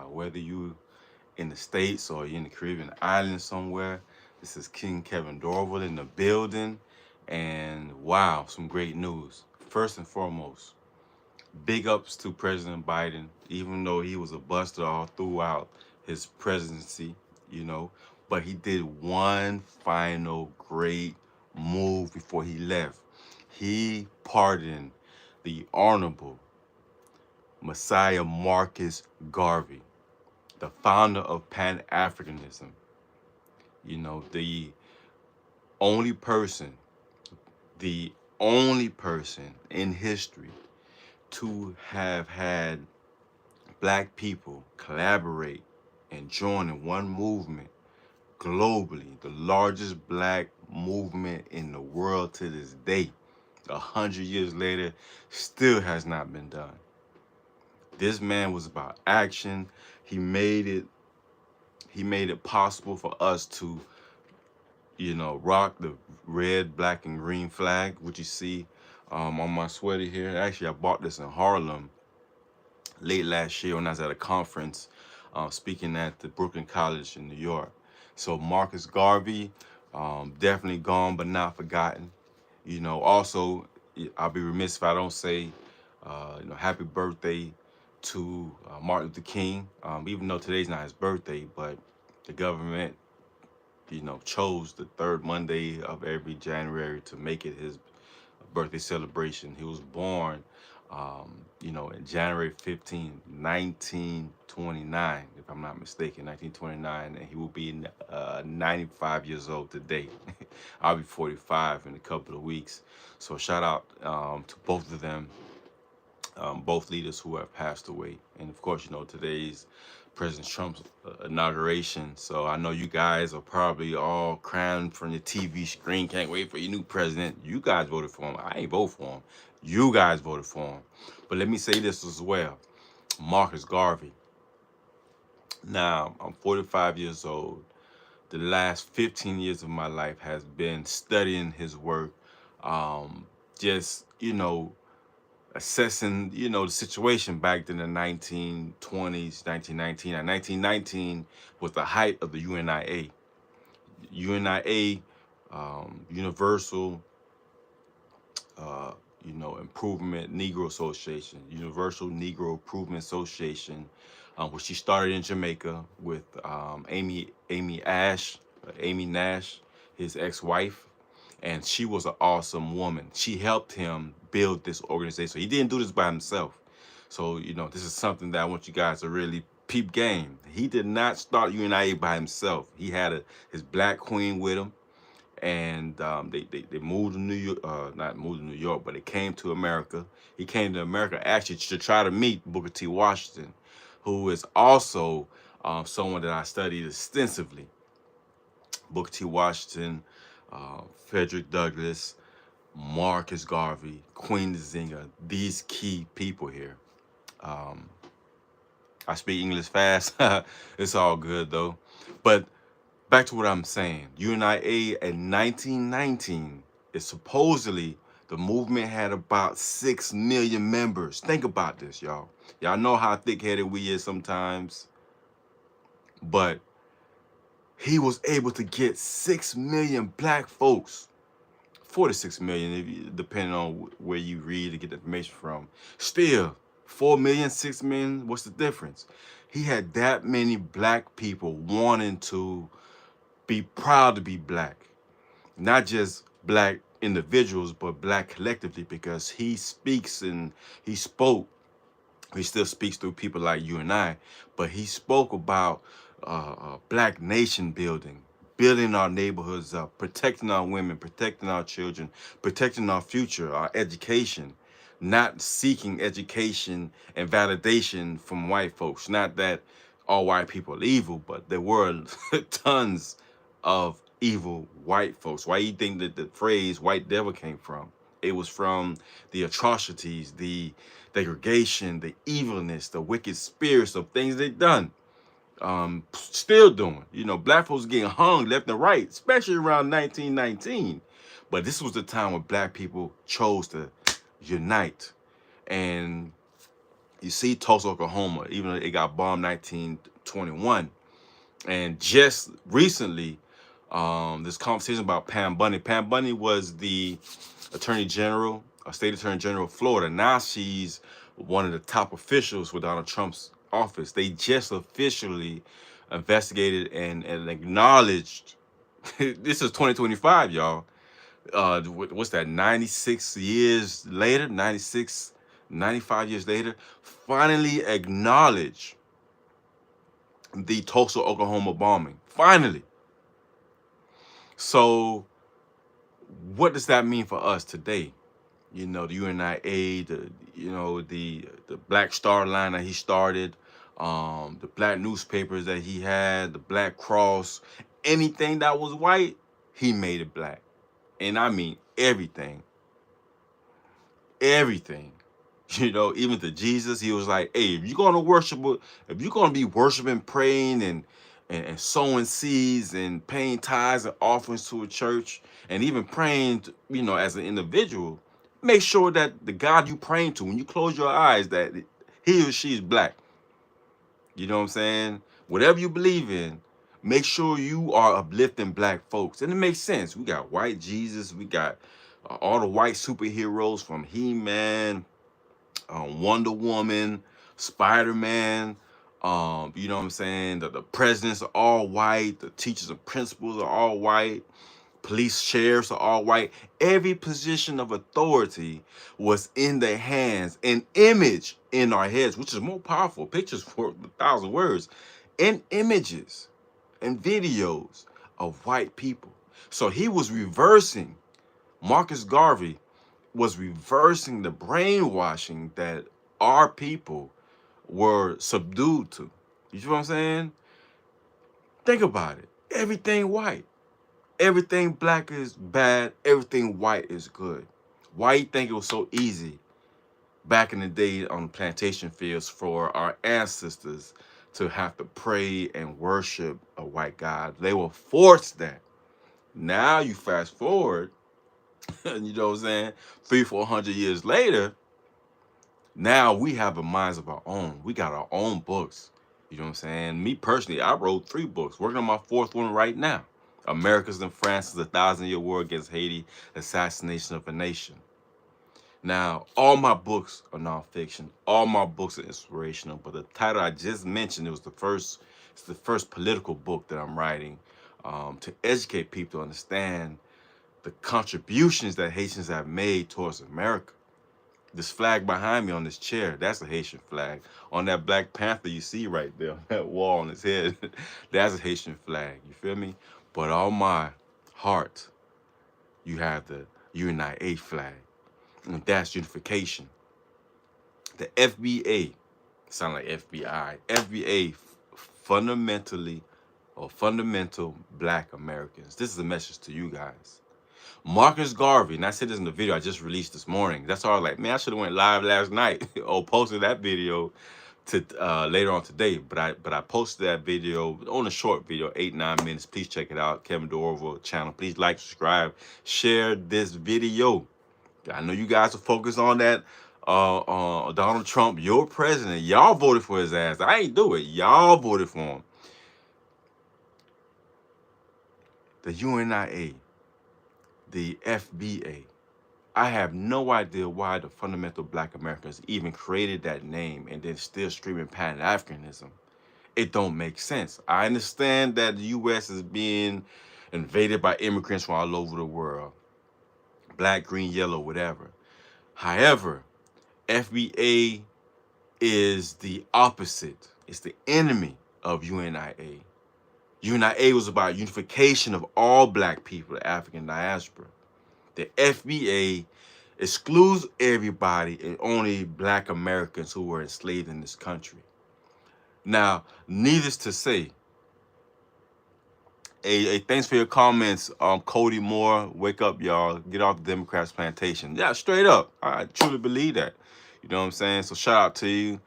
Whether you in the States or you're in the Caribbean island somewhere, this is King Kevin Dorival in the building. And wow, some great news. First and foremost, big ups to President Biden, even though he was a buster all throughout his presidency, you know, but he did one final great move before he left. He pardoned the Honorable Messiah Marcus Garvey, the founder of Pan Africanism. You know, only person, the only person in history to have had black people collaborate and join in one movement globally, the largest black movement in the world to this day, 100 years later, still has not been done. This man was about action. He made it. He made it possible for us to, rock the red, black, and green flag, which you see on my sweater here. Actually, I bought this in Harlem late last year when I was at a conference speaking at the Brooklyn College in New York. So Marcus Garvey, definitely gone but not forgotten. Also, I'll be remiss if I don't say, happy birthday to Martin Luther King. Even though today's not his birthday, but the government, chose the third Monday of every January to make it his birthday celebration. He was born, in January 15th, 1929, if I'm not mistaken, 1929, and he will be 95 years old today. I'll be 45 in a couple of weeks. So shout out to both of them, both leaders who have passed away. And of course, today's President Trump's inauguration. So I know you guys are probably all crying from your TV screen. Can't wait for your new president. You guys voted for him. I ain't vote for him. You guys voted for him. But let me say this as well. Marcus Garvey. Now, I'm 45 years old. The last 15 years of my life has been studying his work. Just, assessing, the situation back in the 1920s, 1919. And 1919 was the height of the UNIA. UNIA, Universal, Improvement Negro Association, Universal Negro Improvement Association, which she started in Jamaica with Amy Nash, his ex-wife, and she was an awesome woman. She helped him build this organization. So he didn't do this by himself. So, this is something that I want you guys to really peep game. He did not start UNIA by himself. He had his black queen with him, and they moved to New York, not moved to New York, but they came to America. He came to America actually to try to meet Booker T. Washington, who is also someone that I studied extensively. Booker T. Washington, Frederick Douglass, Marcus Garvey, Queen Nzinga, these key people here. I speak English fast. It's all good though. But back to what I'm saying. UNIA in 1919 is supposedly the movement had about 6 million members. Think about this, y'all. Y'all know how thick-headed we is sometimes. But he was able to get 6 million black folks, 46 million, if you, depending on where you read to get the information from. Still, 4 million, 6 million, what's the difference? He had that many black people wanting to be proud to be black. Not just black individuals, but black collectively, because he speaks and he spoke. He still speaks through people like you and I, but he spoke about black nation building, building our neighborhoods up, protecting our women, protecting our children, protecting our future, our education, not seeking education and validation from white folks. Not that all white people are evil, but there were tons of evil white folks. Why do you think that the phrase white devil came from? It was from the atrocities, the degradation, the evilness, the wicked spirits of things they've done. Still doing. Black folks getting hung left and right, especially around 1919. But this was the time when black people chose to unite. And, You see Tulsa, Oklahoma, even though it got bombed 1921. And just recently, this conversation about Pam Bunny. Pam Bunny was the Attorney General, State Attorney General of Florida. Now she's one of the top officials with Donald Trump's office. They just officially investigated and acknowledged. This is 2025, y'all. What's that? 96 years later, 95 years later, finally acknowledge the Tulsa, Oklahoma bombing. Finally. So what does that mean for us today? You know, the UNIA, the Black Star Line that he started, the black newspapers that he had, the Black Cross, anything that was white, he made it black. And I mean everything. Everything. You know, even to Jesus, he was like, hey, if you're gonna worship, if you're gonna be worshiping, praying, and sowing seeds and paying tithes and offerings to a church, and even praying, you know, as an individual, make sure that the God you praying to, when you close your eyes, that he or she is black. You know what I'm saying? Whatever you believe in, make sure you are uplifting black folks. And it makes sense. We got white Jesus, we got all the white superheroes from He-Man, Wonder Woman, Spider-Man, you know what I'm saying? The presidents are all white, the teachers and principals are all white, police sheriffs are all white. Every position of authority was in their hands, an image in our heads, which is more powerful. Pictures for 1,000 words, in images and videos of white people. So he was reversing, Marcus Garvey was reversing the brainwashing that our people were subdued to. You see what I'm saying? Think about it. Everything white. Everything black is bad. Everything white is good. Why you think it was so easy back in the day on the plantation fields for our ancestors to have to pray and worship a white God? They were forced that. Now you fast forward, you know what I'm saying, 300-400 years later, now we have the minds of our own. We got our own books. You know what I'm saying? Me personally, I wrote 3 books, working on my 4th one right now. America's and France's 1,000-Year War Against Haiti, Assassination of a Nation. Now, all my books are nonfiction. All my books are inspirational. But the title I just mentioned, it's the first political book that I'm writing to educate people to understand the contributions that Haitians have made towards America. This flag behind me on this chair, that's a Haitian flag. On that Black Panther you see right there, that wall on his head, that's a Haitian flag. You feel me? But on my heart, you have the UNIA flag. And that's unification. The FBA, sound like FBI. FBA, fundamentally or fundamental Black Americans. This is a message to you guys. Marcus Garvey, and I said this in the video I just released this morning. That's why I was like, man, I should have went live last night or posted that video to later on today. But I posted that video on a short video, 8-9 minutes. Please check it out. Kevin Dorival channel. Please like, subscribe, share this video. I know you guys are focused on that. Donald Trump, your president. Y'all voted for his ass. I ain't do it. Y'all voted for him. The UNIA. The FBA. I have no idea why the fundamental Black Americans even created that name and then still screaming Pan-Africanism. It don't make sense. I understand that the U.S. is being invaded by immigrants from all over the world. Black, green, yellow, whatever. However, FBA is the opposite. It's the enemy of UNIA. UNIA was about unification of all Black people, the African diaspora. The FBA excludes everybody and only Black Americans who were enslaved in this country. Now, needless to say, thanks for your comments, Cody Moore. Wake up, y'all. Get off the Democrats' plantation. Yeah, straight up. I truly believe that. You know what I'm saying? So shout out to you.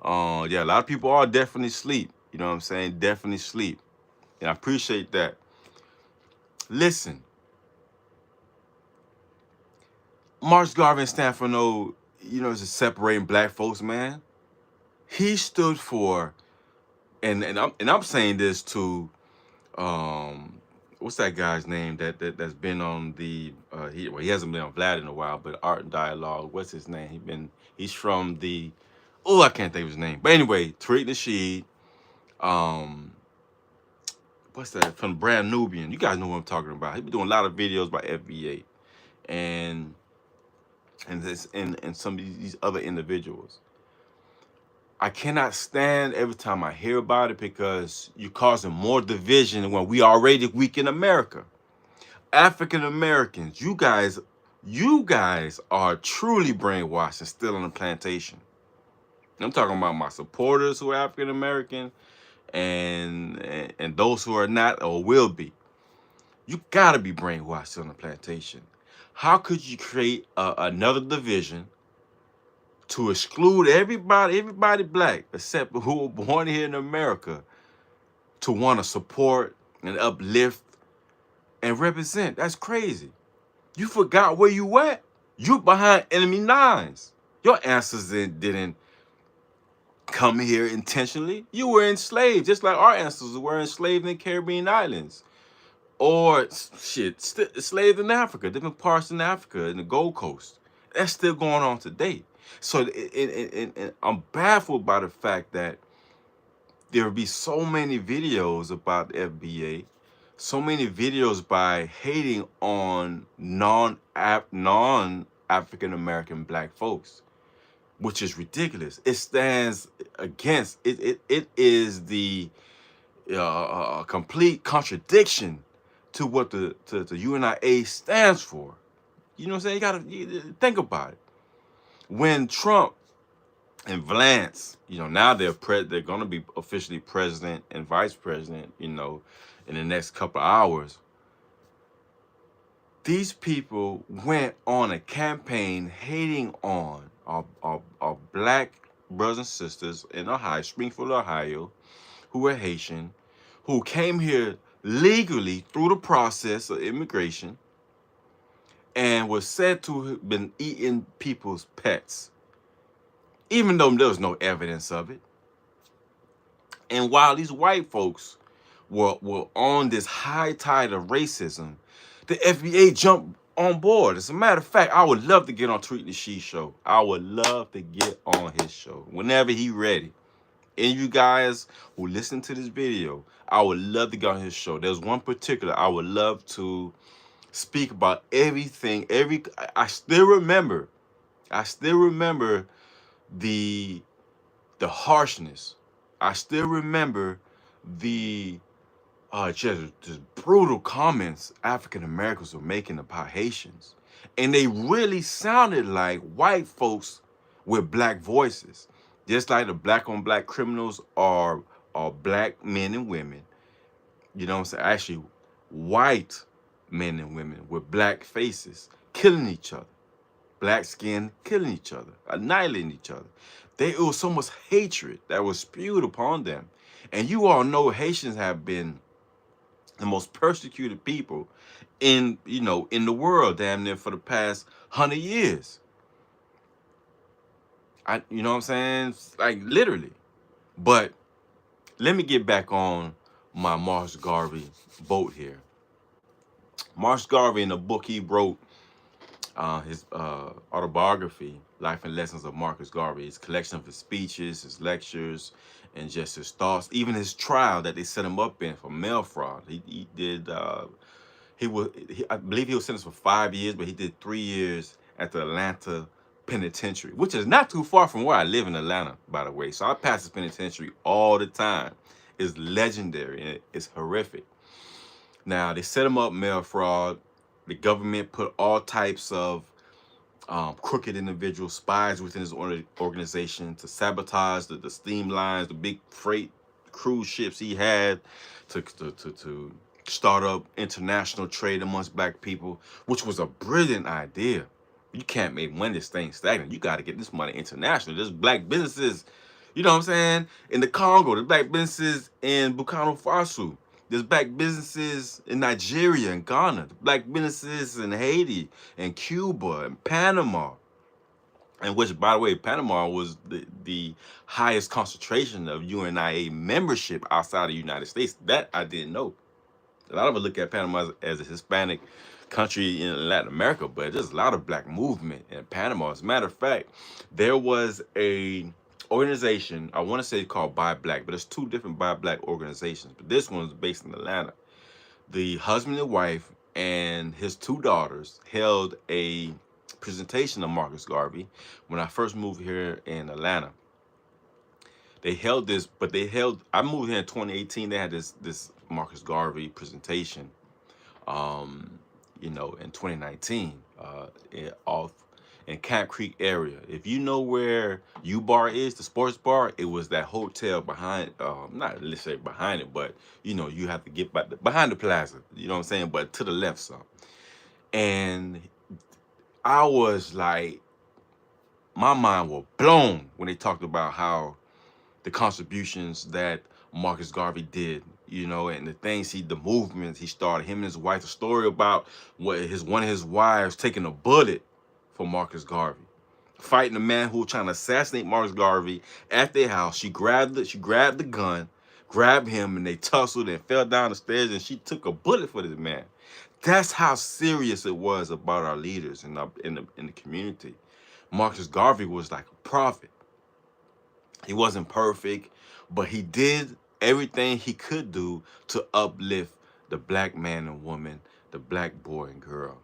Yeah, a lot of people are definitely asleep. You know what I'm saying? Definitely sleep. And I appreciate that. Listen. Marcus Garvey stand for no, just separating Black folks, man. He stood for, and I'm saying this to what's that guy's name that's been on the he hasn't been on Vlad in a while, but Art and Dialogue. What's his name? He's from the I can't think of his name. But anyway, Tariq Nasheed, um what's that from Brand Nubian? You guys know what I'm talking about. He been doing a lot of videos by FBA and and some of these other individuals. I cannot stand every time I hear about it because you're causing more division when we already weak in America. African Americans, you guys are truly brainwashed and still on the plantation. I'm talking about my supporters who are African American and those who are not or will be. You gotta be brainwashed on the plantation. How could you create another division to exclude everybody black except who were born here in America to want to support and uplift and represent? That's crazy. You forgot where you at. You behind enemy lines. Your ancestors didn't come here intentionally. You were enslaved, just like our ancestors were enslaved in the Caribbean islands. Or enslaved in Africa, different parts in Africa, in the Gold Coast. That's still going on today. So I'm baffled by the fact that there will be so many videos about the FBA, so many videos by hating on non-African American black folks, which is ridiculous. It stands against it is the complete contradiction to what the UNIA stands for. You know what I'm saying? You think about it. When Trump and Vance, now they're going to be officially president and vice president, in the next couple of hours. These people went on a campaign hating on our black brothers and sisters in Ohio, Springfield, Ohio, who were Haitian, who came here legally through the process of immigration and was said to have been eating people's pets, even though there was no evidence of it. And while these white folks were on this high tide of racism, the FBA jumped on board. As a matter of fact, I would love to get on Tariq Nasheed's show. I would love to get on his show whenever he's ready. And you guys who listen to this video, I would love to get on his show. There's one particular I would love to speak about everything. I still remember the harshness. I still remember the just brutal comments African Americans were making about Haitians. And they really sounded like white folks with black voices. Just like the black on black criminals are black men and women. You know what I'm saying? Actually, white men and women with black faces killing each other. Black skin killing each other, annihilating each other. It was so much hatred that was spewed upon them. And you all know Haitians have been the most persecuted people in the world, damn near, for the past 100 years. You know what I'm saying? Like, literally. But let me get back on my Marcus Garvey boat here. Marcus Garvey, in the book he wrote, his autobiography, Life and Lessons of Marcus Garvey, his collection of his speeches, his lectures, and just his thoughts, even his trial that they set him up in for mail fraud. He did, I believe he was sentenced for 5 years, but he did 3 years at the Atlanta penitentiary, which is not too far from where I live in Atlanta, by the way. So I pass this penitentiary all the time. It's legendary and it's horrific. Now, they set him up mail fraud. The government put all types of crooked individual spies within his organization to sabotage the steam lines, the big freight cruise ships he had, to start up international trade amongst black people, which was a brilliant idea. You can't make money staying stagnant. You got to get this money international. There's black businesses, you know what I'm saying, in the Congo. There's black businesses in Burkina Faso. There's black businesses in Nigeria and Ghana. Black businesses in Haiti and Cuba and Panama and which, by the way, Panama was the highest concentration of UNIA membership outside of the United States. That I didn't know. A lot of us look at Panama as a Hispanic country in Latin America, but there's a lot of black movement in Panama. As a matter of fact, there was a organization, I want to say called Buy Black, but there's two different Buy Black organizations. But this one is based in Atlanta. The husband and wife and his two daughters held a presentation of Marcus Garvey when I first moved here in Atlanta. They held this, but I moved here in 2018. They had this Marcus Garvey presentation, in 2019, off in Camp Creek area. If you know where U Bar is, the sports bar, it was that hotel behind, not let's say behind it, but you have to get behind the plaza. You know what I'm saying? But to the left some. And I was like, my mind was blown when they talked about how the contributions that Marcus Garvey did, and the movements he started. Him and his wife, a story about one of his wives taking a bullet for Marcus Garvey, fighting a man who was trying to assassinate Marcus Garvey at their house. She grabbed the gun, grabbed him, and they tussled and fell down the stairs, and she took a bullet for this man. That's how serious it was about our leaders in the community. Marcus Garvey was like a prophet. He wasn't perfect, but he did everything he could do to uplift the black man and woman, the black boy and girl.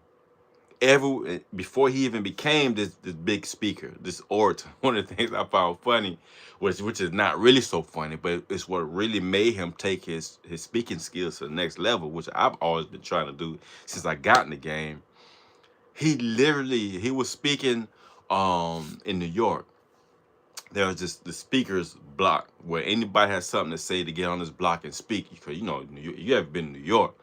Before he even became this big speaker, this orator, one of the things I found funny, which is not really so funny, but it's what really made him take his speaking skills to the next level, which I've always been trying to do since I got in the game. He was speaking in New York. There was just the speaker's block where anybody has something to say to get on this block and speak. Because, you have been in New York,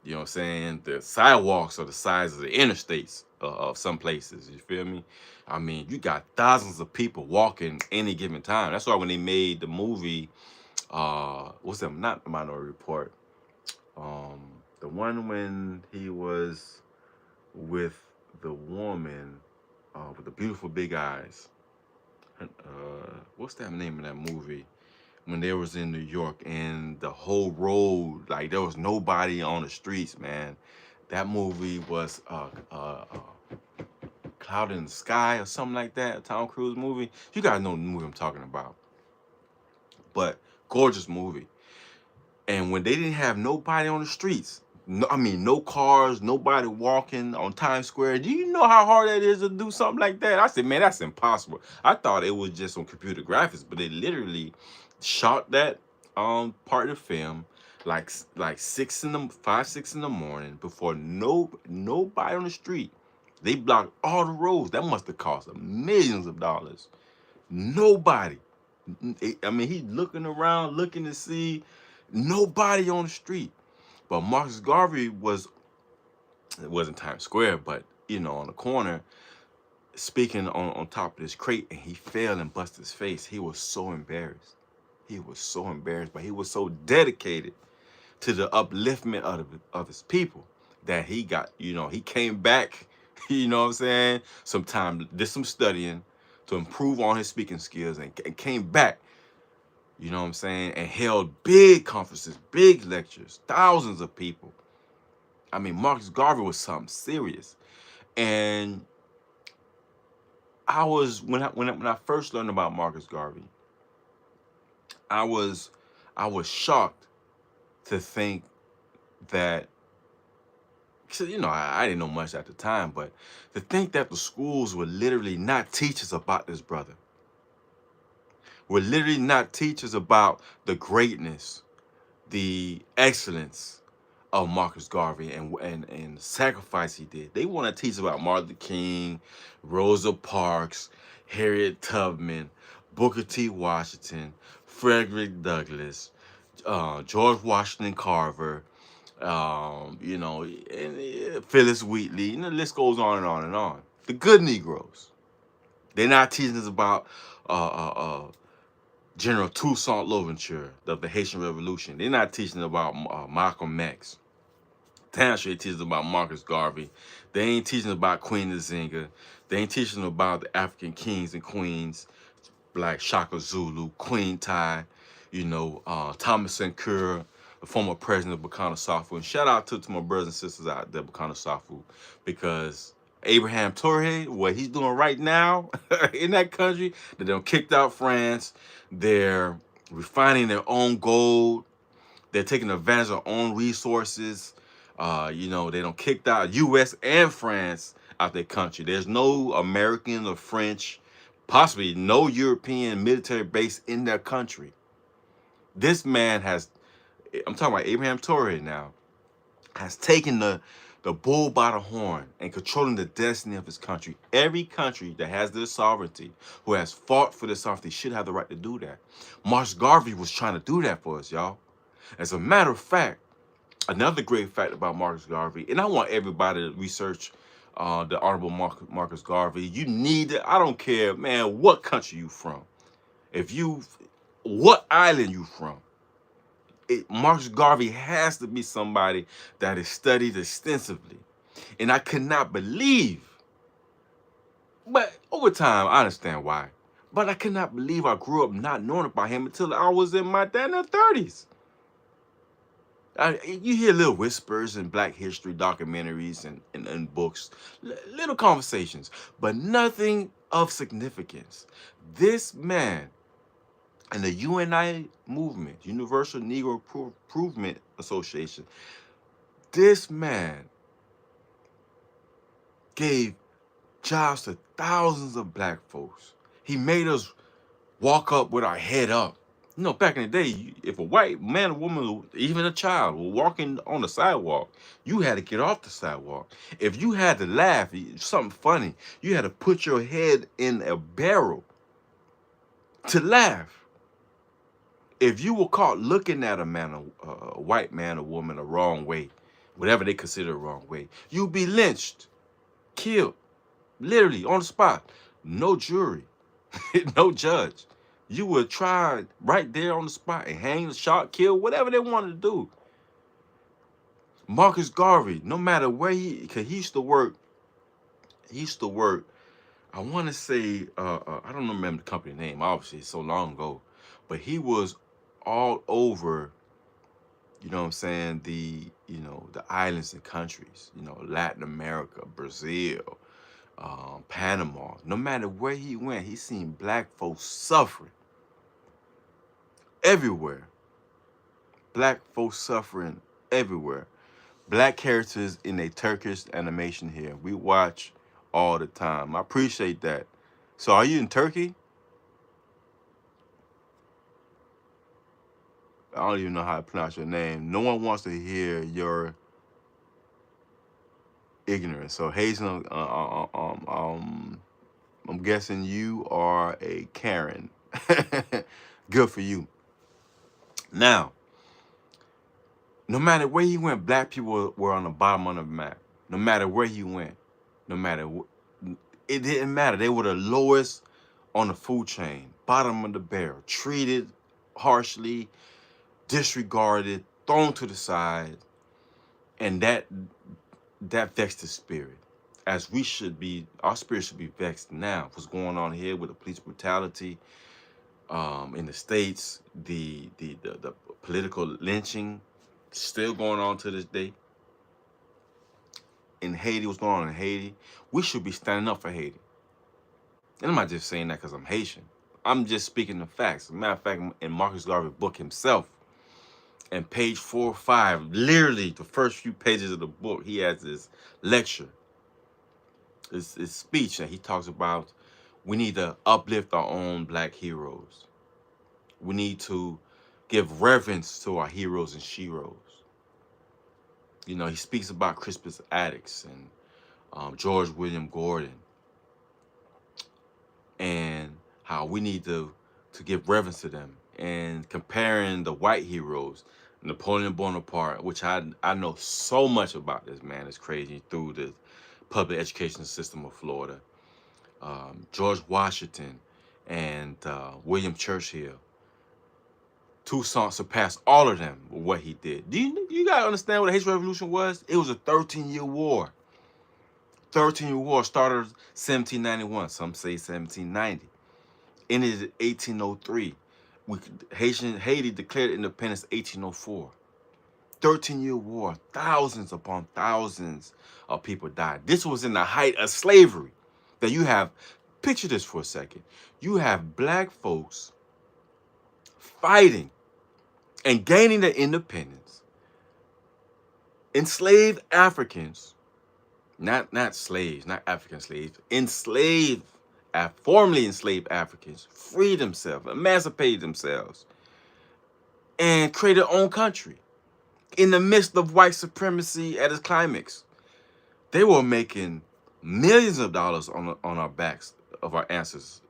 you know what I'm saying? The sidewalks are the size of the interstates of some places, you feel me? I mean, you got thousands of people walking any given time. That's why when they made the movie, what's that? Not the Minority Report. The one when he was with the woman with the beautiful big eyes. What's that name of that movie? When they was in New York and the whole road, like there was nobody on the streets, man. That movie was Cloud in the Sky or something like that, a Tom Cruise movie. You guys know the movie I'm talking about. But gorgeous movie. And when they didn't have nobody on the streets, no cars, nobody walking on Times Square. Do you know how hard that is to do something like that? I said, man, that's impossible. I thought it was just on computer graphics, but they literally shot that part of the film like 6 in the morning before nobody on the street. They blocked all the roads. That must have cost millions of dollars. Nobody. I mean, he's looking around, looking to see nobody on the street. But Marcus Garvey it wasn't Times Square, but on the corner, speaking on top of this crate, and he fell and busted his face. He was so embarrassed. But he was so dedicated to the upliftment of his people that he got, he came back, you know what I'm saying? Did some studying to improve on his speaking skills and came back, you know what I'm saying? And held big conferences, big lectures, thousands of people. I mean, Marcus Garvey was something serious. And when I first learned about Marcus Garvey, I was shocked to think that, I didn't know much at the time, but to think that the schools would literally not teach us about this brother. Would literally not teach us about the greatness, the excellence of Marcus Garvey and the sacrifice he did. They want to teach about Martin Luther King, Rosa Parks, Harriet Tubman, Booker T. Washington, Frederick Douglass, George Washington Carver, and Phyllis Wheatley, and the list goes on and on and on. The good Negroes. They're not teaching us about General Toussaint Louverture of the Haitian Revolution. They're not teaching about Malcolm X. Damn sure they teaching about Marcus Garvey. They ain't teaching about Queen Nzinga. They ain't teaching about the African kings and queens, like Shaka Zulu, Queen Ty, Thomas Sankara, the former president of Burkina Faso. And shout out to my brothers and sisters out there, Burkina Faso, because Abraham Traoré, what he's doing right now in that country, they done kicked out France. They're refining their own gold. They're taking advantage of their own resources. They don't kicked out U.S. and France out their country. There's no American or French, possibly no European military base in their country. This man has, I'm talking about Abraham Traoré now, has taken the bull by the horn and controlling the destiny of his country. Every country that has their sovereignty, who has fought for their sovereignty, should have the right to do that. Marcus Garvey was trying to do that for us, y'all. As a matter of fact, another great fact about Marcus Garvey, and I want everybody to research the Honorable Marcus Garvey. You need it. I don't care, man, what country you from. What island you from. Marcus Garvey has to be somebody that is studied extensively. And I could not believe, but over time, I understand why. But I could not believe I grew up not knowing about him until I was in my 30s. You hear little whispers in Black history documentaries and books, little conversations, but nothing of significance. This man and the UNI movement, Universal Negro Improvement Association, this man gave jobs to thousands of Black folks. He made us walk up with our head up. Back in the day, if a white man or woman, even a child, were walking on the sidewalk, you had to get off the sidewalk. If you had to laugh, something funny, you had to put your head in a barrel to laugh. If you were caught looking at a white man or woman the wrong way, whatever they consider the wrong way, you'd be lynched, killed, literally on the spot. No jury, no judge. You were tried right there on the spot and hanged, shot, killed, whatever they wanted to do. Marcus Garvey, no matter where because he used to work, I want to say, I don't remember the company name, obviously, it's so long ago, but he was all over, you know what I'm saying, the islands and countries, Latin America, Brazil, Panama. No matter where he went, he seen Black folks suffering. Everywhere. Black folks suffering everywhere. Black characters in a Turkish animation here. We watch all the time. I appreciate that. So are you in Turkey? I don't even know how to pronounce your name. No one wants to hear your ignorance. So Hazel, I'm guessing you are a Karen. Good for you. Now, no matter where he went, Black people were on the bottom of the map. No matter where he went, it didn't matter. They were the lowest on the food chain, bottom of the barrel, treated harshly, disregarded, thrown to the side, and that vexed his spirit. As we should be, our spirit should be vexed now. What's going on here with the police brutality in the States, the political lynching still going on to this day. In Haiti, what's going on in Haiti? We should be standing up for Haiti. And I'm not just saying that because I'm Haitian. I'm just speaking the facts. As a matter of fact, in Marcus Garvey's book himself, and page 4 or 5, literally the first few pages of the book, he has this lecture, this speech that he talks about. We need to uplift our own Black heroes. We need to give reverence to our heroes and sheroes. He speaks about Crispus Attucks and George William Gordon, and how we need to give reverence to them, and comparing the white heroes, Napoleon Bonaparte, which I know so much about this man. It's crazy, through the public education system of Florida. George Washington and William Churchill, Toussaint surpassed all of them with what he did. Do you gotta understand what the Haitian Revolution was? It was a 13-year war. 13-year war started 1791. Some say 1790. Ended 1803. Haiti declared independence 1804. 13-year war. Thousands upon thousands of people died. This was in the height of slavery. That you have, picture this for a second. You have black folks fighting and gaining their independence. Enslaved Africans, not slaves, not African slaves, formerly enslaved Africans, freed themselves, emancipated themselves, and created their own country in the midst of white supremacy at its climax. They were making millions of dollars on our backs of our ancestors.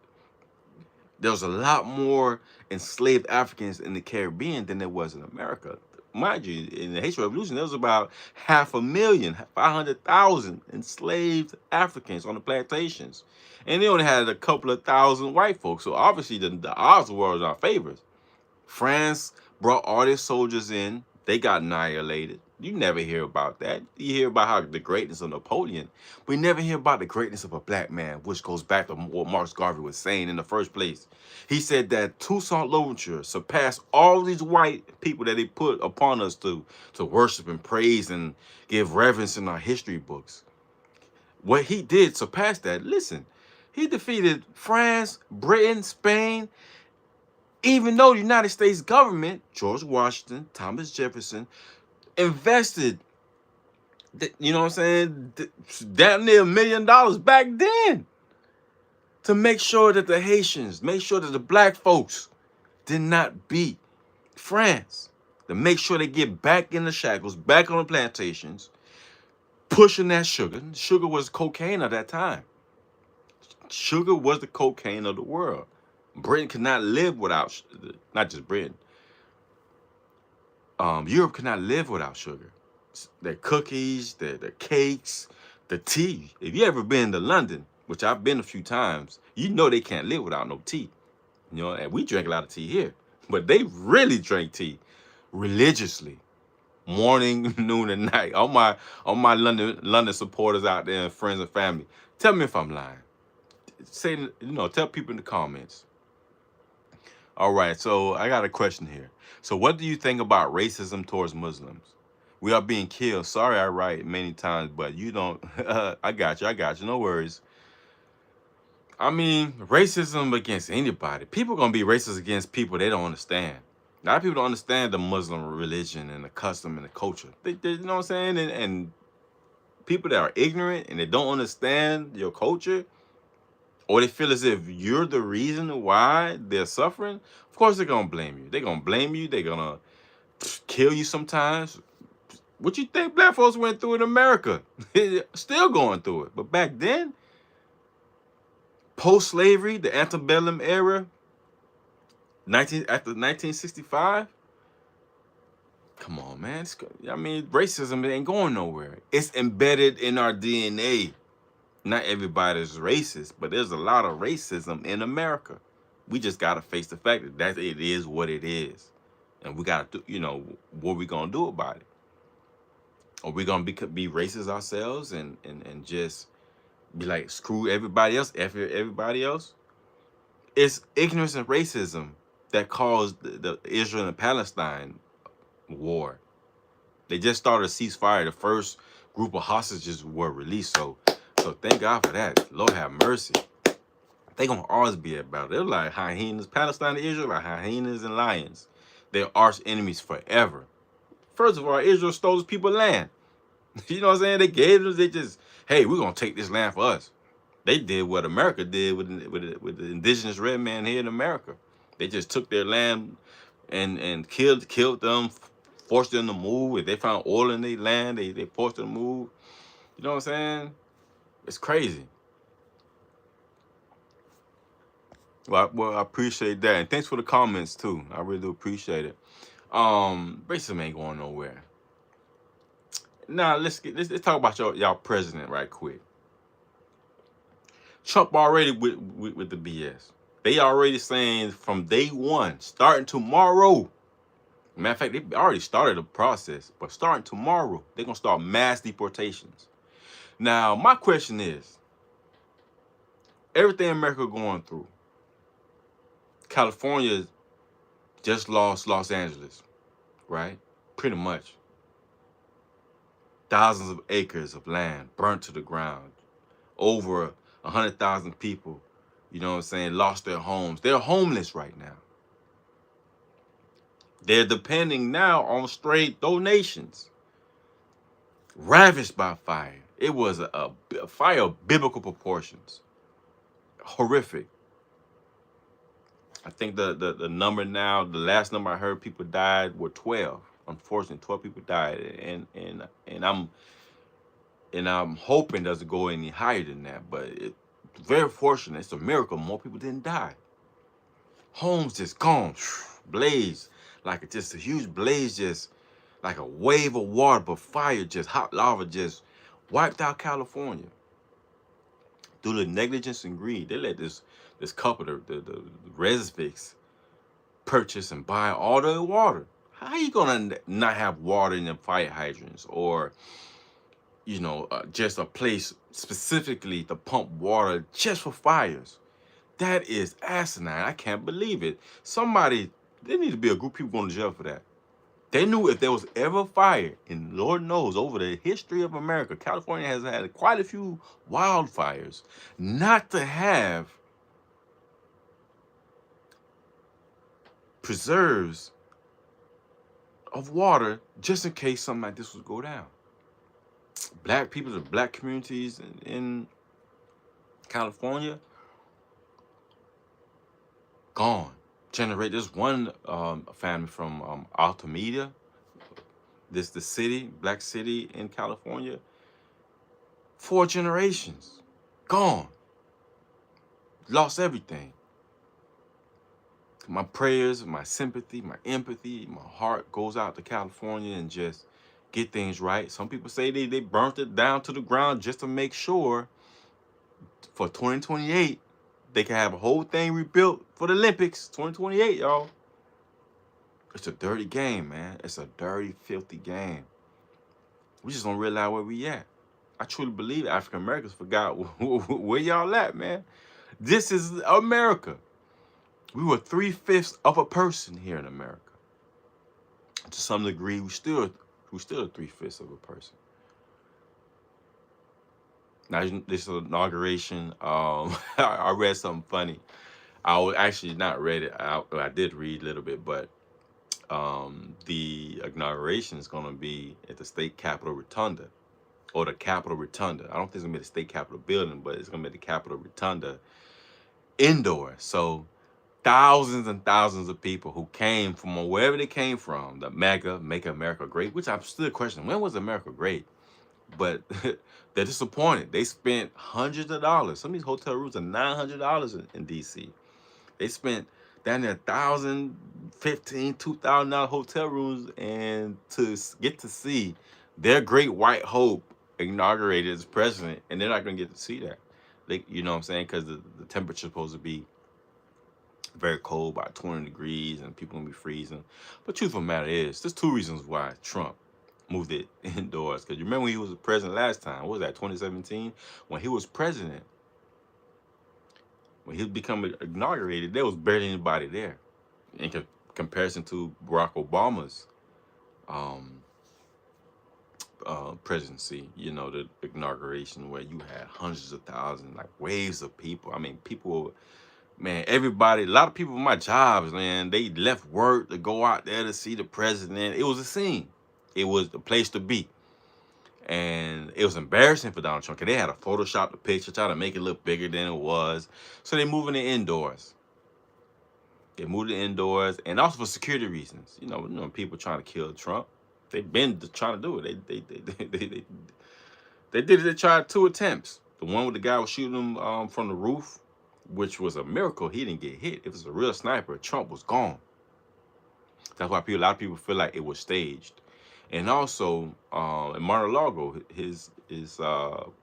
There was a lot more enslaved Africans in the Caribbean than there was in America. Mind you, in the Haitian Revolution, there was about 500,000, 500,000 enslaved Africans on the plantations. And they only had a couple of thousand white folks. So obviously the odds were in our favor. France brought all their soldiers in. They got annihilated. You never hear about that. You hear about how the greatness of Napoleon, but you never hear about the greatness of a black man, which goes back to what Marcus Garvey was saying in the first place. He said that Toussaint Louverture surpassed all these white people that they put upon us to worship and praise and give reverence in our history books. What he did surpassed that. Listen, he defeated France, Britain, Spain, even though the United States government, George Washington, Thomas Jefferson, invested, you know what I'm saying, damn near $1 million back then to make sure that the Haitians, make sure that the black folks did not beat France, to make sure they get back in the shackles, back on the plantations, pushing that sugar. Sugar was cocaine at that time. Sugar was the cocaine of the world. Britain could not live without, not just Britain, Europe could not live without sugar. Their cookies, their cakes, the tea. If you ever been to London, which I've been a few times, you know they can't live without no tea. You know, and we drink a lot of tea here, but they really drink tea religiously, morning, noon, and night. All my London supporters out there and friends and family, tell me if I'm lying. Say, you know, tell people in the comments. All right, so I got a question here. So what do you think about racism towards Muslims? We are being killed. Sorry, I write many times, but you don't. I got you. No worries. I mean, racism against anybody. People gonna be racist against people they don't understand. A lot of people don't understand the Muslim religion and the custom and the culture. They you know what I'm saying? And people that are ignorant and they don't understand your culture, or they feel as if you're the reason why they're suffering, of course they're gonna blame you. They're gonna blame you. They're gonna kill you sometimes. What you think black folks went through in America? Still going through it. But back then, post-slavery, the antebellum era, after 1965, come on, man. I mean, racism ain't going nowhere. It's embedded in our DNA. Not everybody's racist, but there's a lot of racism in America. We just got to face the fact that it is what it is. And we got to do, you know, what we going to do about it? Are we going to be racist ourselves and just be like, screw everybody else, everybody else? It's ignorance and racism that caused the Israel and Palestine war. They just started a ceasefire. The first group of hostages were released. So thank God for that. Lord have mercy. They gonna always be about it. They're like hyenas. Palestine and Israel are hyenas and lions. They're arch enemies forever. First of all, Israel stole his people land. You know what I'm saying? They gave them. They just, hey, we're gonna take this land for us. They did what America did with the indigenous red man here in America. They just took their land and killed them, forced them to move. If they found oil in their land, they forced them to move. You know what I'm saying? It's crazy. Well, I appreciate that, and thanks for the comments too. I really do appreciate it. Racism ain't going nowhere. Now let's talk about y'all president right quick. Trump already with the BS. They already saying from day one, starting tomorrow, Matter of fact, they already started the process, but starting tomorrow, they're gonna start mass deportations. Now, my question is, everything America going through, California just lost Los Angeles, right? Pretty much. Thousands of acres of land burnt to the ground. Over 100,000 people, you know what I'm saying, lost their homes. They're homeless right now. They're depending now on straight donations. Ravaged by fire. It was a fire of biblical proportions. Horrific. I think the number now, the last number I heard people died were 12. Unfortunately, 12 people died, and I'm hoping it doesn't go any higher than that. But it's very fortunate. It's a miracle more people didn't die. Homes just gone, blaze, like just a huge blaze, just like a wave of water, but fire, just hot lava, just wiped out California. Through the negligence and greed, they let this couple, the Resvicks, purchase and buy all the water. How you gonna not have water in the fire hydrants, or just a place specifically to pump water just for fires? That is asinine. I can't believe it. Somebody, there need to be a group of people going to jail for that. They knew if there was ever fire, and Lord knows over the history of America, California has had quite a few wildfires, not to have preserves of water just in case something like this would go down. Black people, the black communities in California, gone. There's one family from Altamira, the city, black city in California. 4 generations, gone. Lost everything. My prayers, my sympathy, my empathy, my heart goes out to California and just get things right. Some people say they burnt it down to the ground just to make sure for 2028 they can have a whole thing rebuilt for the Olympics. 2028, y'all. It's a dirty game, man. It's a dirty, filthy game. We just don't realize where we at. I truly believe African Americans forgot where y'all at, man. This is America. We were 3/5 of a person here in America. To some degree, we still 3/5 of a person. Now, this inauguration, I read something funny. I was actually not read it. I did read a little bit, but the inauguration is going to be at the state capitol rotunda, or the Capitol Rotunda. I don't think it's going to be the state capitol building, but it's going to be the Capitol Rotunda indoor. So thousands and thousands of people who came from wherever they came from, the MAGA, Make America Great, which I'm still questioning, when was America great? But they're disappointed. They spent hundreds of dollars. Some of these hotel rooms are $900 in DC. They spent down there $1,000, $1,500, $2,000 hotel rooms, and to get to see their great white hope inaugurated as president, and they're not going to get to see that. You know what I'm saying? Because the temperature's supposed to be very cold, about 20 degrees, and people gonna be freezing. But truth of the matter is, there's 2 reasons why Trump moved it indoors. Because you remember when he was president last time? What was that, 2017? When he was president, when he become inaugurated, there was barely anybody there in comparison to Barack Obama's presidency. You know, the inauguration where you had hundreds of thousands, like waves of people. I mean, people. Man, everybody, a lot of people in my jobs, man, they left work to go out there to see the president. It was a scene. It was the place to be. And it was embarrassing for Donald Trump because they had to Photoshop the picture, try to make it look bigger than it was. So they moving it indoors. They moved it indoors, and also for security reasons. You know, people trying to kill Trump. They've been trying to do it. They did it. They tried 2 attempts. The one with the guy was shooting him from the roof, which was a miracle he didn't get hit. If it was a real sniper, Trump was gone. That's why a lot of people feel like it was staged. And also, in Mar-a-Lago, his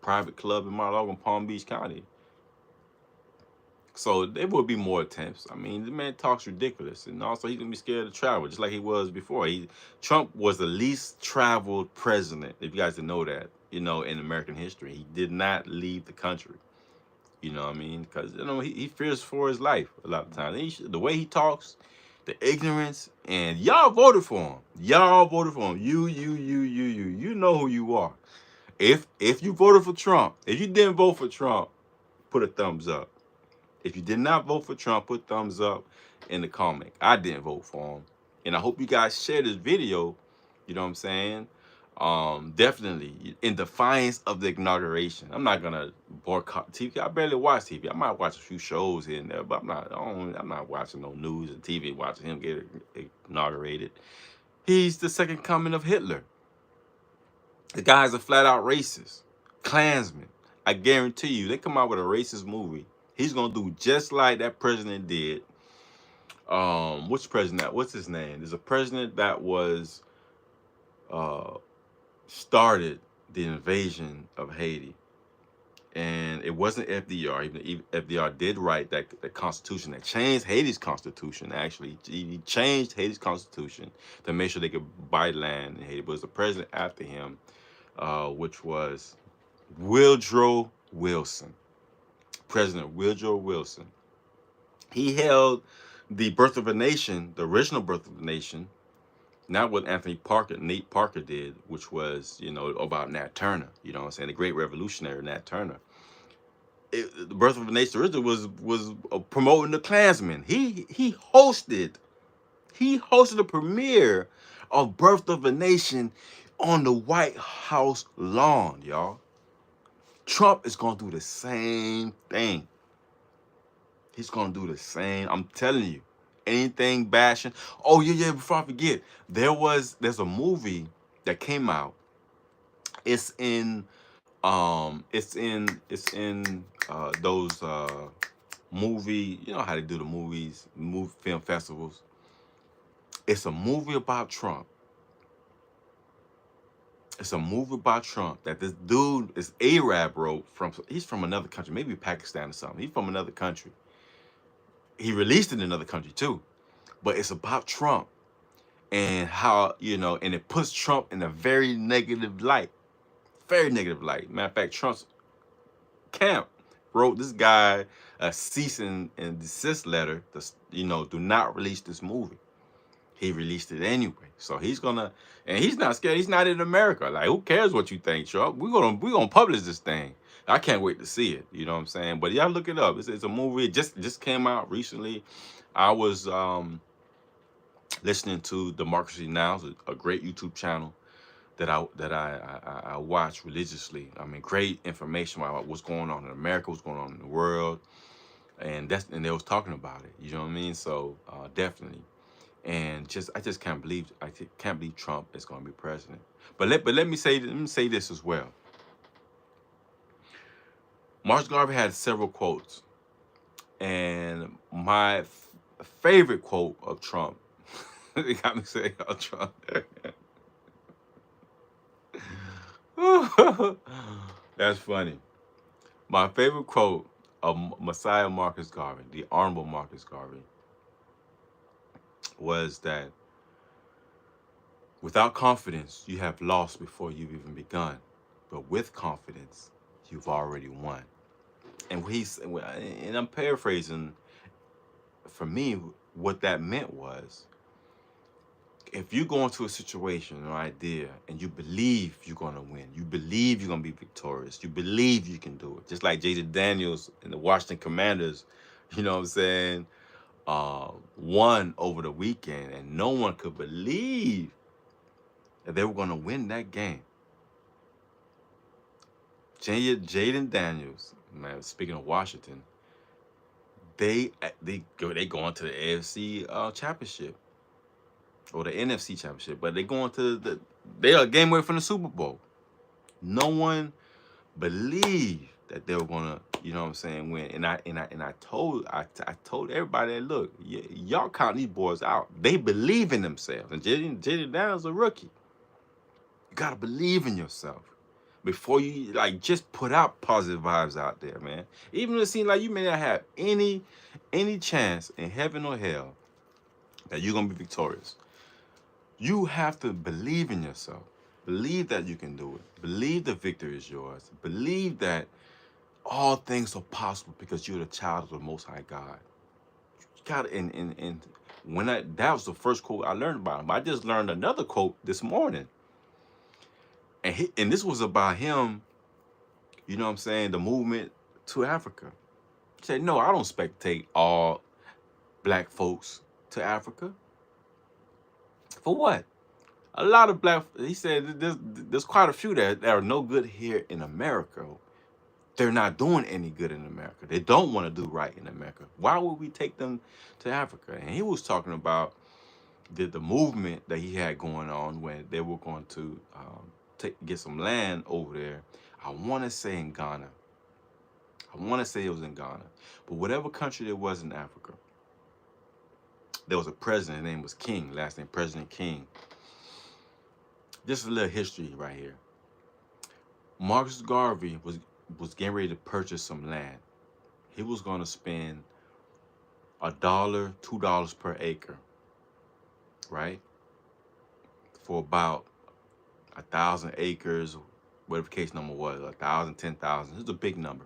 private club in Mar-a-Lago in Palm Beach County, So there will be more attempts. I mean, the man talks ridiculous, and also he's gonna be scared to travel, just like he was before. Trump was the least traveled president, if you guys didn't know that. In American history, he did not leave the country. You know what I mean? Because he fears for his life a lot of times. The way he talks, the ignorance, and y'all voted for him. Y'all voted for him. You know who you are. If you voted for Trump, if you didn't vote for Trump, put a thumbs up. If you did not vote for Trump, put thumbs up in the comment. I didn't vote for him. And I hope you guys share this video, you know what I'm saying? Definitely in defiance of the inauguration. I'm not gonna boycott TV. I barely watch TV. I might watch a few shows here and there, but I'm not watching no news and TV, watching him get inaugurated. He's the second coming of Hitler. The guy's a flat out racist. Klansman. I guarantee you, they come out with a racist movie, he's gonna do just like that president did. Which president? What's his name? There's a president that was started the invasion of Haiti, and it wasn't FDR. Even FDR did write that the Constitution that changed Haiti's Constitution. Actually, he changed Haiti's Constitution to make sure they could buy land in Haiti. But it was the president after him, which was Woodrow Wilson. President Woodrow Wilson. He held the Birth of a Nation, the original Birth of a Nation, not what Nate Parker did, which was, about Nat Turner, you know what I'm saying, the great revolutionary Nat Turner. The Birth of a Nation originally was promoting the Klansmen. He hosted the premiere of Birth of a Nation on the White House lawn, y'all. Trump is going to do the same thing. He's going to do the same. I'm telling you. Anything bashing. Oh, yeah, before I forget. There's a movie that came out. It's in those movie, you know how they do the movies, film festivals. It's a movie about Trump. It's a movie about Trump that this dude, this Arab wrote he's from another country, maybe Pakistan or something. He's from another country. He released it in another country too. But it's about Trump and how, and it puts Trump in a very negative light. Very negative light. Matter of fact, Trump's camp wrote this guy a cease and desist letter to, do not release this movie. He released it anyway. So he's gonna, and he's not scared. He's not in America. Like, who cares what you think, Trump? We're gonna publish this thing. I can't wait to see it. You know what I'm saying? But y'all look it up. It's a movie. It just came out recently. I was listening to Democracy Now, a great YouTube channel that I watch religiously. I mean, great information about what's going on in America, what's going on in the world, and they was talking about it. You know what I mean? So definitely. And I just can't believe Trump is going to be president. But let me say this as well. Marcus Garvey had several quotes, and my favorite quote of Trump, it got me saying about Trump. That's funny. My favorite quote of Messiah Marcus Garvey, the Honorable Marcus Garvey, was that without confidence, you have lost before you've even begun. But with confidence, you've already won. And I'm paraphrasing, for me, what that meant was, if you go into a situation or idea and you believe you're going to win, you believe you're going to be victorious, you believe you can do it, just like Jaden Daniels and the Washington Commanders, you know what I'm saying, won over the weekend, and no one could believe that they were going to win that game. Jaden Daniels, man, speaking of Washington, they go into the AFC championship or the NFC championship, but they going to they are a game away from the Super Bowl. No one believed that they were gonna, you know what I'm saying, win. And I told everybody that, look, y'all count these boys out. They believe in themselves. And Jaden Daniels a rookie. You gotta believe in yourself. before you like just put out positive vibes out there, man. Even if it seems like you may not have any chance in heaven or hell that you're gonna be victorious, you have to believe in yourself. Believe that you can do it. Believe the victory is yours. Believe that all things are possible because you're the child of the Most High God. You got and when that was the first quote I learned about him. I just learned another quote this morning, and this was about him. You know what I'm saying? The movement to Africa. He said, "No, I don't spectate all black folks to Africa. For what? A lot of black." He said, "There's quite a few that are no good here in America. They're not doing any good in America. They don't want to do right in America. Why would we take them to Africa?" And he was talking about the movement that he had going on when they were going to get some land over there. I want to say in Ghana. I want to say it was in Ghana. But whatever country there was in Africa, there was a president. His name was King. Last name President King. Just a little history right here. Marcus Garvey was getting ready to purchase some land. He was going to spend $1, $2 per acre, right? For about 1,000 acres, whatever case number was, 1,000, 10,000. It's a big number.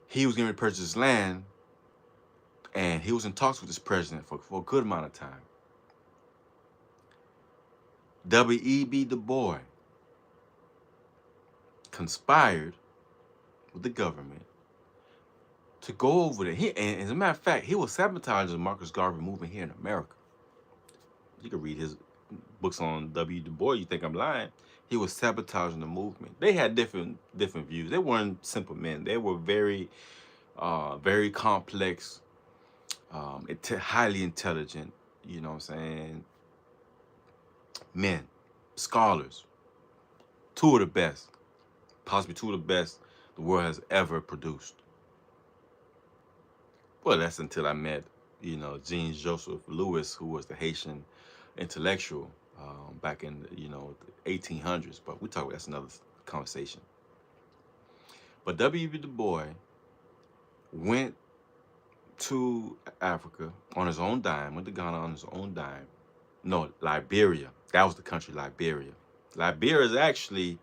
He was going to purchase this land, and he was in talks with this president for a good amount of time. W.E.B. Du Bois conspired with the government to go over there. And as a matter of fact, he was sabotaging Marcus Garvey moving here in America. You can read his books on W. Du Bois. You think I'm lying? He was sabotaging the movement. They had different views. They weren't simple men. They were very complex, highly intelligent. You know what I'm saying? Men, scholars. Two of the best, possibly two of the best the world has ever produced. Well, that's until I met, Jean Joseph Lewis, who was the Haitian intellectual back in, the 1800s. But that's another conversation. But W.B. Du Bois went to Africa on his own dime, went to Ghana on his own dime. No, Liberia. That was the country, Liberia. Liberia is actually,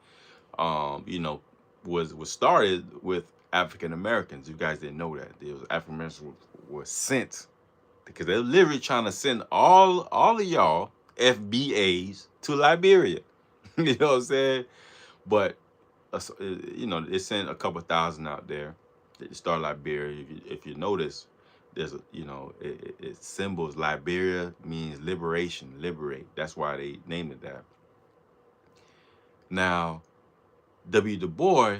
was started with African Americans. You guys didn't know that. There was African Americans were sent because they're literally trying to send all of y'all FBAs to Liberia. You know what I'm saying? But they sent a couple thousand out there. They started Liberia. If you notice, there's it symbols. Liberia means liberation, liberate. That's why they named it that. Now, W. Du Bois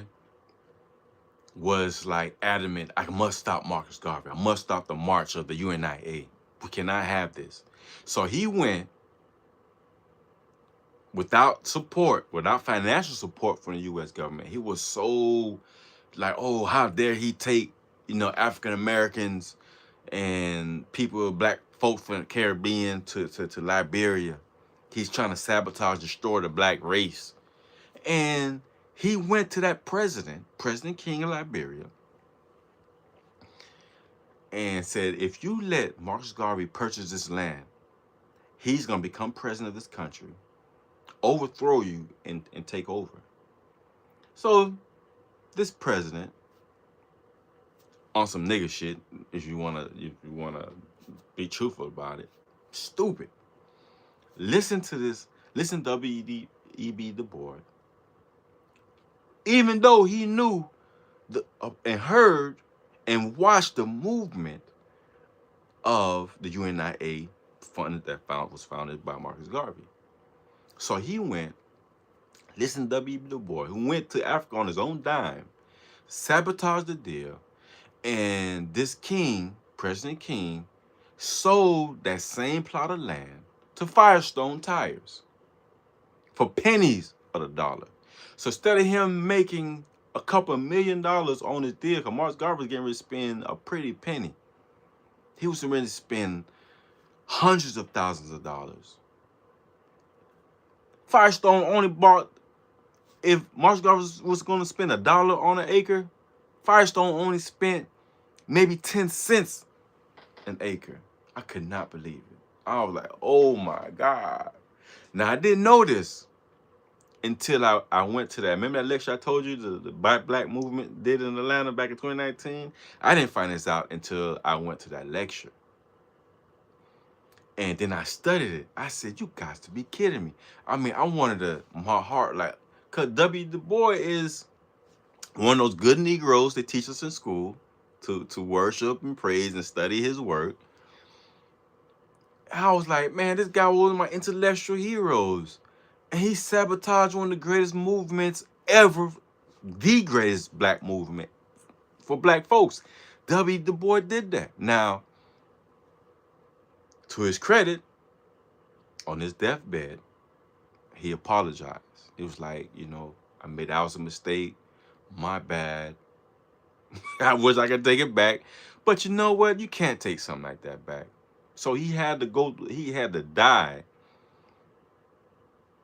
was like adamant, I must stop Marcus Garvey. I must stop the march of the UNIA. We cannot have this. So he went without support, without financial support from the U.S. government. He was so like, oh, how dare he take, African Americans and people, black folks from the Caribbean to Liberia. He's trying to sabotage, destroy the black race. And he went to that President King of Liberia, and said, if you let Marcus Garvey purchase this land, he's going to become president of this country, overthrow you, and take over. So this president, on some nigga shit, if you wanna be truthful about it, stupid. Listen to this. Listen to W.E.B. Du Bois. Even though he knew and heard and watched the movement of the UNIA was founded by Marcus Garvey. So he went, listen to W.E.B. Du Bois, who went to Africa on his own dime, sabotaged the deal, and this king, President King, sold that same plot of land to Firestone Tires for pennies of the dollar. So instead of him making a couple $1 million on his deal, because Marcus Garvey was getting ready to spend a pretty penny, he was ready to spend hundreds of thousands of dollars Firestone only bought, if Marcus Garvey was going to spend $1 on an acre, Firestone only spent maybe 10 cents an acre. I could not believe it. I was like, oh my God. Now, I didn't know this until I went to that. Remember that lecture I told you the Black movement did in Atlanta back in 2019? I didn't find this out until I went to that lecture. And then I studied it. I said, you guys to be kidding me. I mean, I wanted to, my heart, like, because W. Du Bois is one of those good Negroes they teach us in school to worship and praise and study his work. I was like, man, this guy was one of my intellectual heroes. And he sabotaged one of the greatest movements ever, the greatest black movement for black folks. W. Du Bois did that. Now, to his credit, on his deathbed, he apologized. It was like, that was a mistake. My bad. I wish I could take it back. But you know what? You can't take something like that back. So he had to die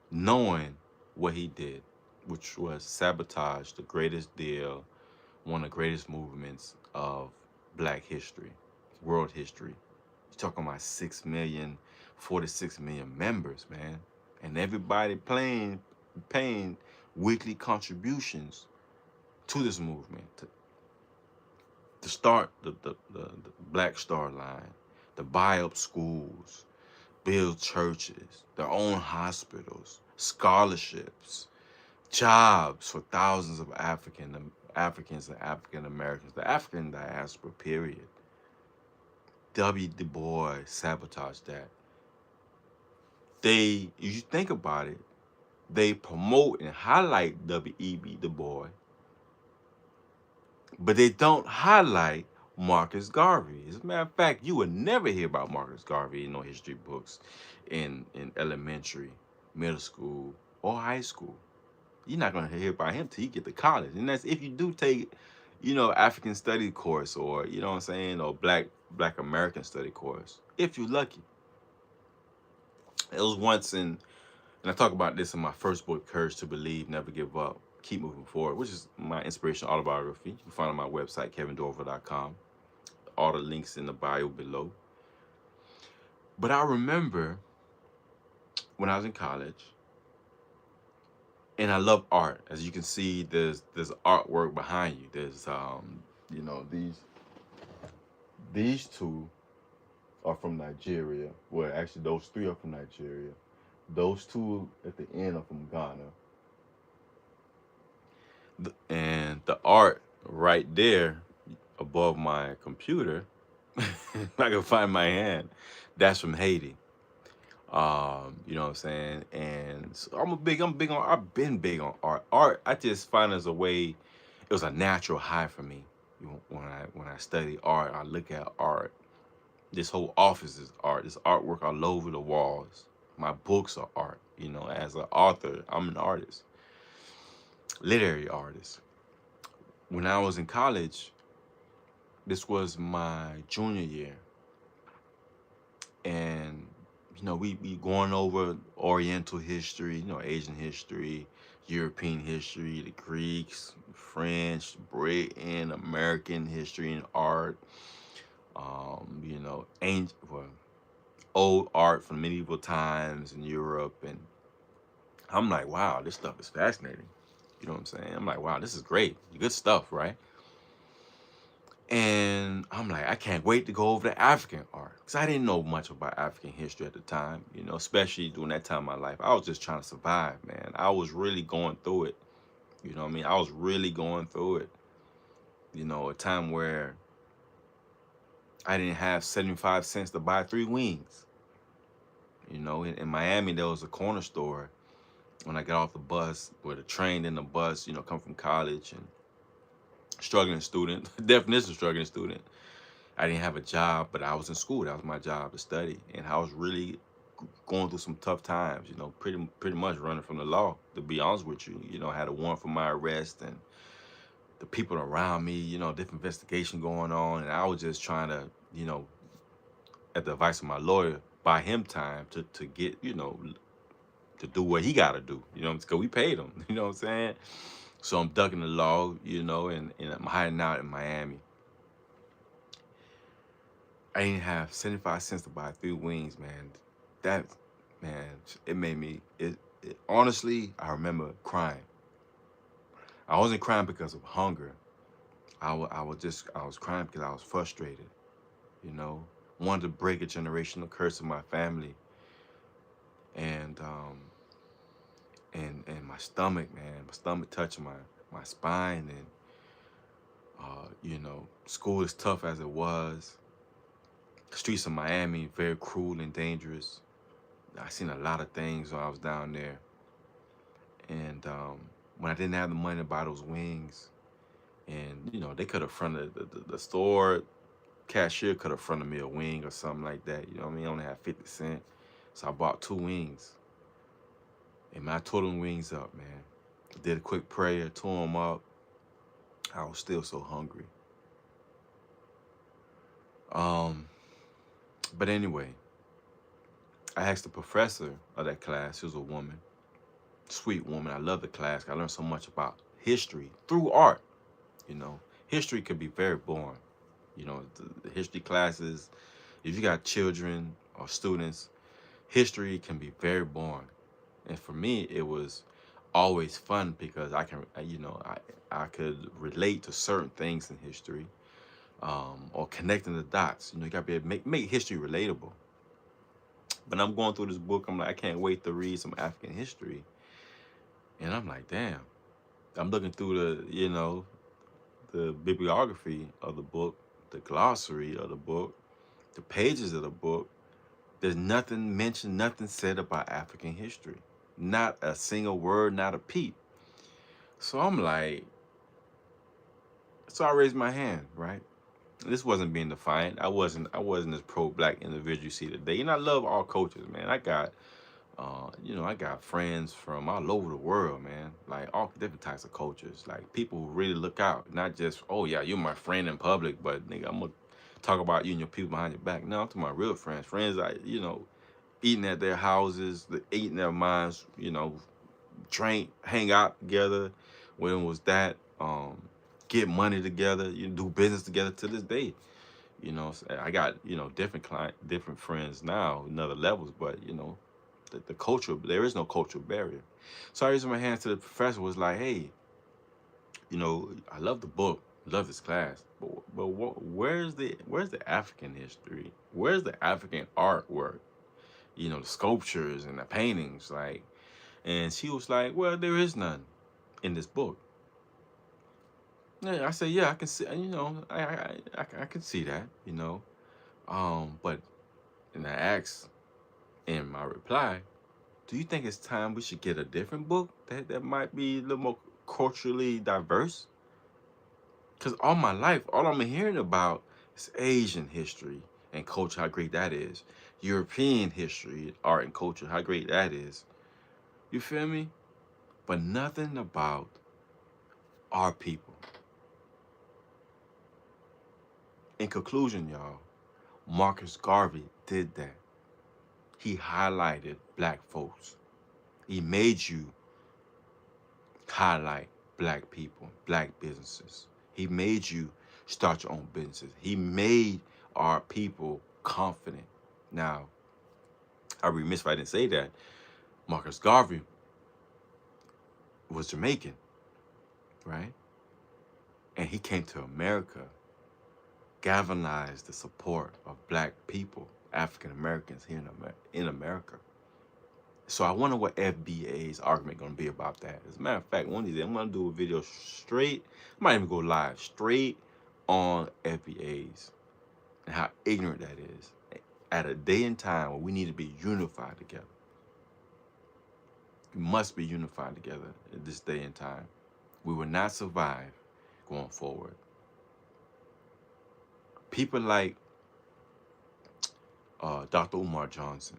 knowing what he did, which was sabotage the greatest deal, one of the greatest movements of black history, world history. You're talking about 46 million members, man. And everybody paying weekly contributions to this movement to start the Black Star Line, to buy up schools, build churches, their own hospitals, scholarships, jobs for thousands of Africans and African Americans, the African diaspora, period. W. Du Bois sabotaged that. You think about it, they promote and highlight W.E.B. Du Bois, but they don't highlight Marcus Garvey. As a matter of fact, you would never hear about Marcus Garvey in no history books in elementary, middle school, or high school. You're not going to hear about him till you get to college. And that's if you do take, African study course, or, or Black American study course, if you're lucky. It was once and I talk about this in my first book, Courage to Believe, Never Give Up, Keep Moving Forward, which is my inspirational autobiography. You can find it on my website, kevindorival.com. All the links in the bio below. But I remember when I was in college, and I love art. As you can see, there's artwork behind you. There's these two are from Nigeria. Well, actually, those three are from Nigeria. Those two at the end are from Ghana. And the art right there above my computer, if I can find my hand, that's from Haiti. You know what I'm saying? And so I've been big on art. Art, I just find as a way, it was a natural high for me. When I study art, I look at art. This whole office is art. There's artwork all over the walls. My books are art. As an author, I'm an artist, literary artist. When I was in college, this was my junior year, and we going over Oriental history, Asian history, European history, the Greeks, French, Britain, American history and art, old art from medieval times in Europe. And I'm like, wow, this stuff is fascinating. You know what I'm saying? I'm like, wow, this is great. Good stuff, right? And I'm like, I can't wait to go over to African art. Because I didn't know much about African history at the time, especially during that time of my life. I was just trying to survive, man. I was really going through it. You know what I mean? I was really going through it. A time where I didn't have 75 cents to buy 3 wings. In Miami, there was a corner store when I got off the bus, or the train in the bus, come from college, and struggling student, definition of struggling student. I didn't have a job, but I was in school. That was my job, to study. And I was really going through some tough times, pretty much running from the law, to be honest with you. I had a warrant for my arrest, and the people around me, different investigation going on. And I was just trying to, at the advice of my lawyer, buy him time to get, to do what he got to do. You know, because we paid him. You know what I'm saying? So I'm ducking the law, you know, and I'm hiding out in Miami. I didn't have 75 cents to buy 3 wings, man. That, man, it made me, honestly, I remember crying. I wasn't crying because of hunger. I was crying because I was frustrated, you know, wanted to break a generational curse in my family. And, and my stomach, man, my stomach touched my spine. And, you know, school is tough as it was. The streets of Miami, very cruel and dangerous. I seen a lot of things when I was down there. And when I didn't have the money to buy those wings, and you know, they could have fronted the store cashier could have fronted me a wing or something like that. You know what I mean? I only had 50 cents. So I bought 2 wings. And man, I tore them wings up, man. Did a quick prayer, tore them up. I was still so hungry. But anyway, I asked the professor of that class. She was a woman, sweet woman. I love the class. I learned so much about history through art. You know, history could be very boring. You know, the history classes, if you got children or students, history can be very boring. And for me, it was always fun because I can, you know, I could relate to certain things in history, or connecting the dots. You know, you got to be able to make history relatable. But I'm going through this book. I'm like, I can't wait to read some African history. And I'm like, damn. I'm looking through the, you know, the bibliography of the book, the glossary of the book, the pages of the book. There's nothing mentioned, nothing said about African history. Not a single word, not a peep. So I'm like, so I raised my hand, right? This wasn't being defiant. I wasn't this pro-black individual you see today. And I love all cultures, man. You know, I got friends from all over the world, man. Like all different types of cultures. Like people who really look out, not just, oh yeah, you're my friend in public, but nigga, I'm gonna talk about you and your people behind your back. No, I'm talking about real friends. Friends you know, eating at their houses, eating their minds, you know, drink, hang out together. When it was that, get money together, you do business together to this day. You know, so I got, you know, different friends now, in other levels, but you know, the culture, there is no cultural barrier. So I raised my hand to the professor, was like, hey, you know, I love the book, love this class, but where's the African history? Where's the African artwork? You know, the sculptures and the paintings, like. And she was like, well, there is none in this book. Yeah, I said, yeah, I can see, you know, I can see that, you know. But, and I asked in my reply, do you think it's time we should get a different book that might be a little more culturally diverse? Because all my life, all I'm hearing about is Asian history and culture, how great that is. European history, art and culture, how great that is. You feel me? But nothing about our people. In conclusion, y'all, Marcus Garvey did that. He highlighted black folks. He made you highlight black people, black businesses. He made you start your own businesses. He made our people confident. Now, I'd be remiss if I didn't say that. Marcus Garvey was Jamaican, right? And he came to America, galvanized the support of black people, African Americans here in America. So I wonder what FBA's argument gonna be about that. As a matter of fact, one of these days I'm gonna do a video straight. I might even go live straight on FBA's and how ignorant that is at a day and time where we need to be unified together. We must be unified together at this day and time. We will not survive going forward. People like Dr. Umar Johnson,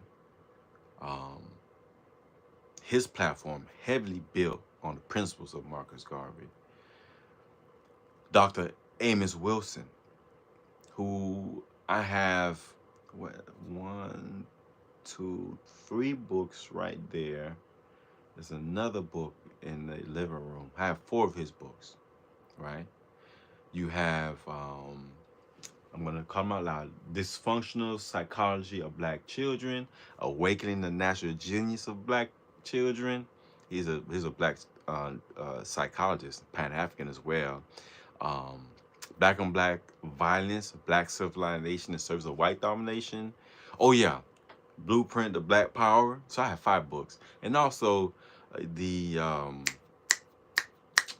his platform heavily built on the principles of Marcus Garvey. Dr. Amos Wilson, who I have, what, 1, 2, 3 books right there. There's another book in the living room. I have 4 of his books, right? You have, I'm going to call them out loud, Dysfunctional Psychology of Black Children, Awakening the Natural Genius of Black Children. He's a black psychologist, Pan-African as well. Um, Black on Black Violence, Black Civilization in Service of White Domination. Oh yeah, Blueprint to Black Power. So I have 5 books, and also the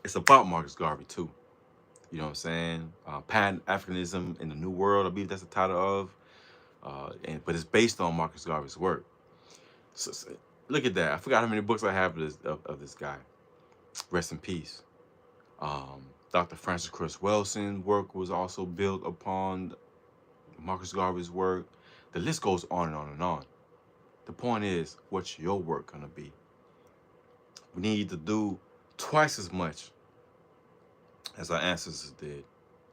it's about Marcus Garvey too. You know what I'm saying? Pan Africanism in the New World, I believe that's the title of. But it's based on Marcus Garvey's work. So look at that. I forgot how many books I have of this guy. Rest in peace. Dr. Francis Chris Welson's work was also built upon Marcus Garvey's work. The list goes on and on and on. The point is, what's your work gonna be? We need to do twice as much as our ancestors did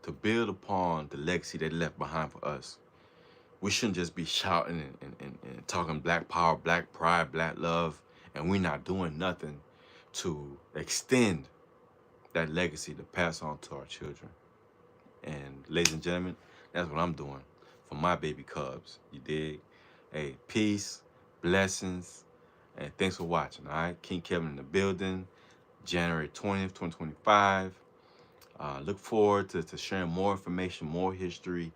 to build upon the legacy they left behind for us. We shouldn't just be shouting and talking black power, black pride, black love, and we're not doing nothing to extend that legacy to pass on to our children. And ladies and gentlemen, that's what I'm doing for my baby cubs. You dig? Hey, peace, blessings, and thanks for watching. All right, King Kevin in the building, January 20th, 2025. Look forward to sharing more information, more history,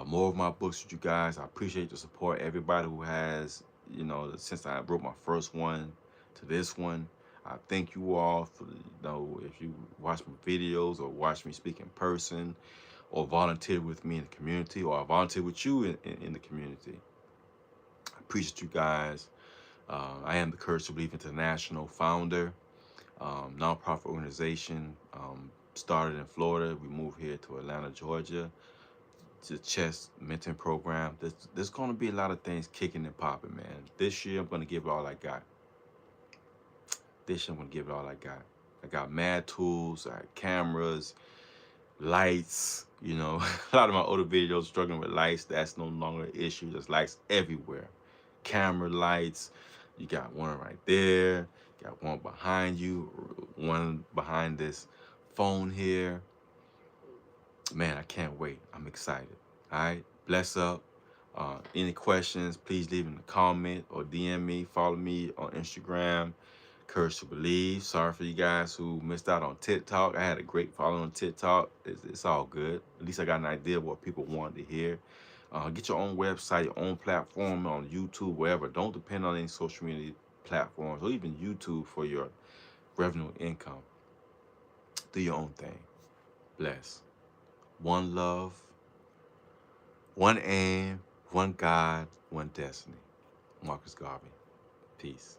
more of my books with you guys. I appreciate the support. Everybody who has, since I wrote my first one to this one, I thank you all for, if you watch my videos or watch me speak in person or volunteer with me in the community or I volunteer with you in the community. I appreciate you guys. I am the Courage to Believe International founder, nonprofit organization, started in Florida. We moved here to Atlanta, Georgia, to chess mentoring program. There's going to be a lot of things kicking and popping, man. This year, I'm going to give it all I got. I got mad tools, I got cameras, lights, a lot of my older videos struggling with lights. That's no longer an issue. There's lights everywhere. Camera lights. You got one right there. Got one behind you. One behind this phone here. Man, I can't wait. I'm excited. All right. Bless up. Any questions, please leave in the comment or DM me. Follow me on Instagram. Courage to Believe. Sorry for you guys who missed out on TikTok. I had a great following on TikTok. It's all good. At least I got an idea of what people wanted to hear. Get your own website, your own platform on YouTube, wherever. Don't depend on any social media platforms or even YouTube for your revenue income. Do your own thing. Bless. One love, one aim, one God, one destiny. Marcus Garvey. Peace.